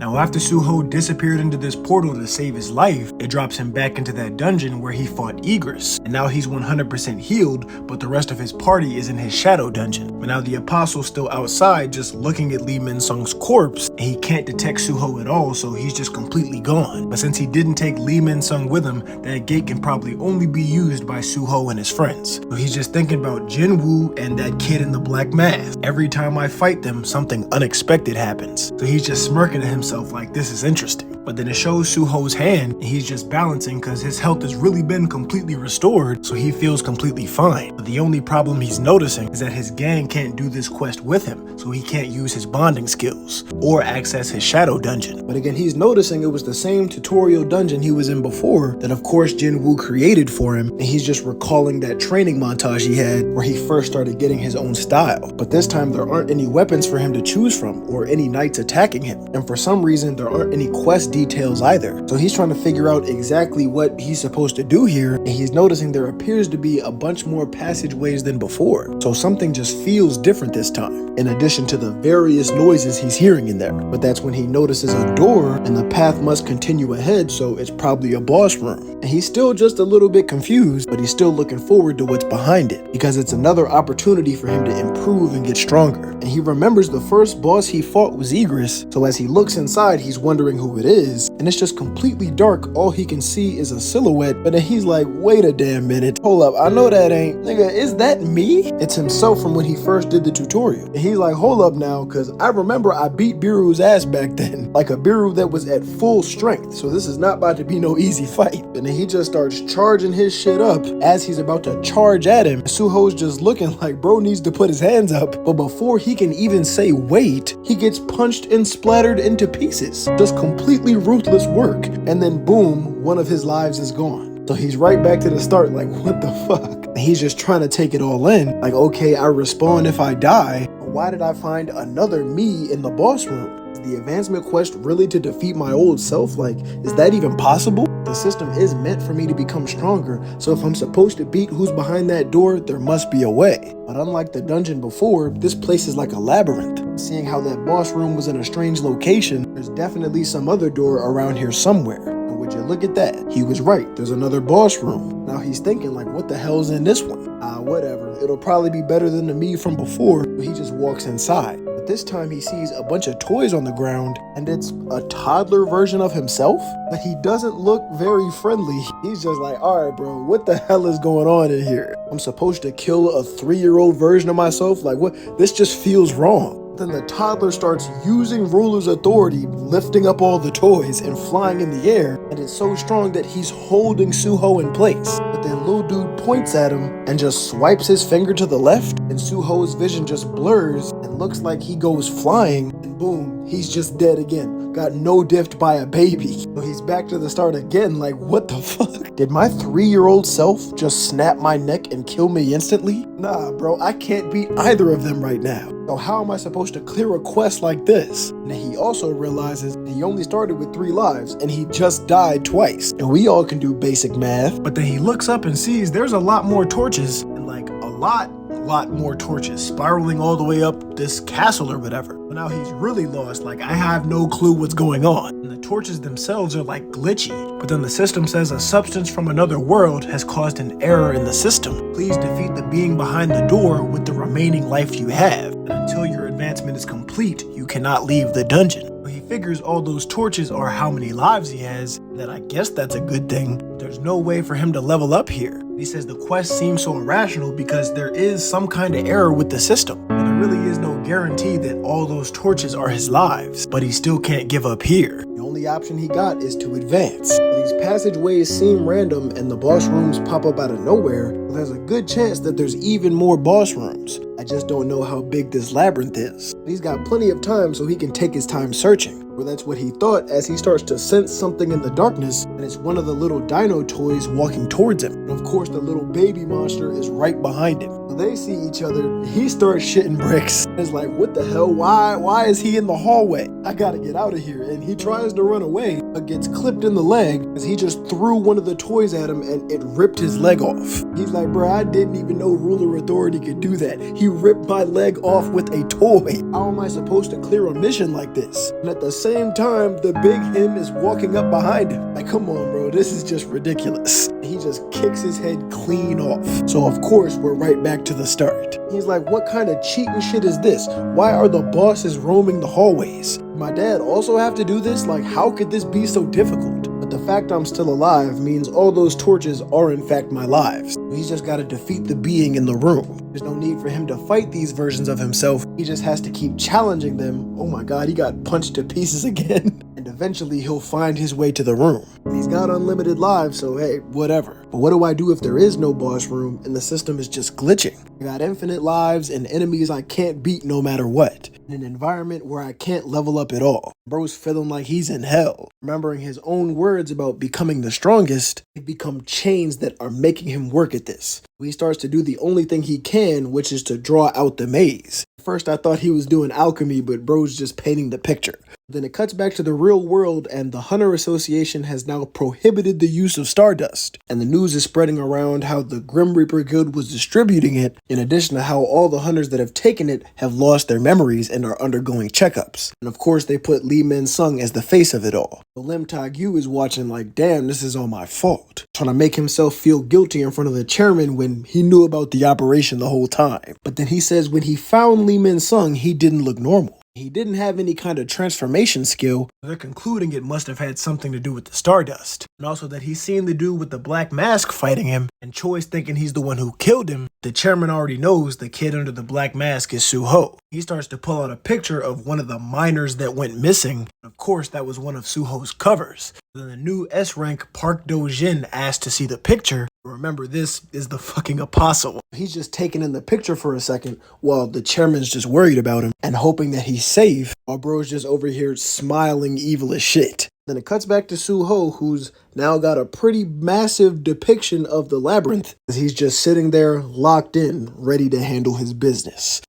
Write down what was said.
Now after Suho disappeared into this portal to save his life, it drops him back into that dungeon where he fought Egress, and now he's 100% healed, but the rest of his party is in his shadow dungeon. But now the apostle's still outside just looking at Lee Min-sung's corpse, and he can't detect Suho at all, so he's just completely gone. But since he didn't take Lee Min-sung with him, that gate can probably only be used by Suho and his friends. So he's just thinking about Jinwoo and that kid in the black mask. Every time I fight them, something unexpected happens. So he's just smirking to himself like, this is interesting. But then it shows Suho's hand, and he's just balancing because his health has really been completely restored, so he feels completely fine. But the only problem he's noticing is that his gang can't do this quest with him, so he can't use his bonding skills or access his shadow dungeon. But again, he's noticing it was the same tutorial dungeon he was in before that of course Jinwoo created for him, and he's just recalling that training montage he had where he first started getting his own style. But this time there aren't any weapons for him to choose from or any knights attacking him, and for some reason there aren't any quest details either. So he's trying to figure out exactly what he's supposed to do here, and he's noticing there appears to be a bunch more passageways than before. So something just feels different this time, in addition to the various noises he's hearing in there. But that's when he notices a door, and the path must continue ahead, so it's probably a boss room. And he's still just a little bit confused, but he's still looking forward to what's behind it, because it's another opportunity for him to improve and get stronger. And he remembers the first boss he fought was Egress, so as he looks inside, he's wondering who it is, and it's just completely dark. All he can see is a silhouette, but then he's like, wait a damn minute, hold up, I know that ain't, nigga, is that me? It's himself from when he first did the tutorial. And he's like, hold up now, cause I remember I beat Biru's ass back then, like a Biru that was at full strength, so this is not about to be no easy fight. And then he just starts charging his shit up. As he's about to charge at him, Suho's just looking like bro needs to put his hands up, but before he can even say wait, he gets punched and splattered into pieces. Just completely ruthless work, and then boom, one of his lives is gone. So he's right back to the start like, what the fuck? And he's just trying to take it all in, like, okay, I respawn if I die, but why did I find another me in the boss room? Is the advancement quest really to defeat my old self? Like, is that even possible? The system is meant for me to become stronger, so if I'm supposed to beat who's behind that door, there must be a way. But unlike the dungeon before, this place is like a labyrinth. Seeing how that boss room was in a strange location, there's definitely some other door around here somewhere. And would you look at that? He was right, there's another boss room. Now he's thinking like, what the hell's in this one? Whatever, it'll probably be better than the me from before, so he just walks inside. But this time he sees a bunch of toys on the ground, and it's a toddler version of himself, but he doesn't look very friendly. He's just like, alright bro, what the hell is going on in here? I'm supposed to kill a 3-year-old version of myself? Like what? This just feels wrong. Then the toddler starts using ruler's authority, lifting up all the toys and flying in the air, and it's so strong that he's holding Suho in place. But then little dude points at him and just swipes his finger to the left, and Suho's vision just blurs and looks like he goes flying, and boom, he's just dead again. Got no diffed by a baby. So he's back to the start again, like what the fuck? Did my 3-year-old self just snap my neck and kill me instantly? Nah bro, I can't beat either of them right now. So how am I supposed to clear a quest like this? And he also realizes he only started with 3 lives and he just died twice. And we all can do basic math. But then he looks up and sees there's a lot more torches, and like a lot more torches spiraling all the way up this castle or whatever. But now he's really lost, like I have no clue what's going on. And the torches themselves are like glitchy, but then the system says a substance from another world has caused an error in the system. Please defeat the being behind the door with the remaining life you have, and until your advancement is complete, you cannot leave the dungeon. He figures all those torches are how many lives he has, that I guess that's a good thing. There's no way for him to level up here. He says the quest seems so irrational because there is some kind of error with the system, and there really is no guarantee that all those torches are his lives, but he still can't give up here. The only option he got is to advance. These passageways seem random and the boss rooms pop up out of nowhere, but there's a good chance that there's even more boss rooms. I just don't know how big this labyrinth is. He's got plenty of time so he can take his time searching. Well, that's what he thought as he starts to sense something in the darkness, and it's one of the little dino toys walking towards him. And of course, the little baby monster is right behind him. So they see each other, he starts shitting bricks. It's like, what the hell? Why is he in the hallway? I gotta get out of here. And he tries to run away, but gets clipped in the leg as he just threw one of the toys at him and it ripped his leg off. He's like, bro, I didn't even know ruler authority could do that. He ripped my leg off with a toy. How am I supposed to clear a mission like this? And at the same time, the big him is walking up behind him. Like, come on, bro, this is just ridiculous. He just kicks his head clean off. So of course, we're right back to the start. He's like, what kind of cheating shit is this? Why are the bosses roaming the hallways? My dad also have to do this? Like, how could this be so difficult? But the fact I'm still alive means all those torches are in fact my lives. He's just gotta defeat the being in the room. There's no need for him to fight these versions of himself. He just has to keep challenging them. Oh my god, he got punched to pieces again. And eventually he'll find his way to the room. And he's got unlimited lives, so hey, whatever. But what do I do if there is no boss room and the system is just glitching? I got infinite lives and enemies I can't beat no matter what. In an environment where I can't level up at all. Bro's feeling like he's in hell. Remembering his own words about becoming the strongest, they become chains that are making him work at this. He starts to do the only thing he can, which is to draw out the maze. First I thought he was doing alchemy, but bro's just painting the picture. Then it cuts back to the real world and the Hunter Association has now prohibited the use of Stardust. And the news is spreading around how the Grim Reaper Guild was distributing it, in addition to how all the hunters that have taken it have lost their memories and are undergoing checkups. And of course they put Lee Min Sung as the face of it all. So Lim Tak-yu is watching like, damn, this is all my fault. Trying to make himself feel guilty in front of the chairman when he knew about the operation the whole time. But then he says when he found Lee Min Sung, he didn't look normal. He didn't have any kind of transformation skill. They're concluding it must have had something to do with the Stardust. And also that he's seen the dude with the black mask fighting him, and Choi's thinking he's the one who killed him. The chairman already knows the kid under the black mask is Suho. He starts to pull out a picture of one of the miners that went missing. Of course, that was one of Suho's covers. Then the new S-rank Park Do-jin asked to see the picture. Remember, this is the fucking apostle. He's just taking in the picture for a second while the chairman's just worried about him and hoping that he's safe while bro's just over here smiling evil as shit. Then it cuts back to Suho, who's now got a pretty massive depiction of the labyrinth as he's just sitting there locked in, ready to handle his business.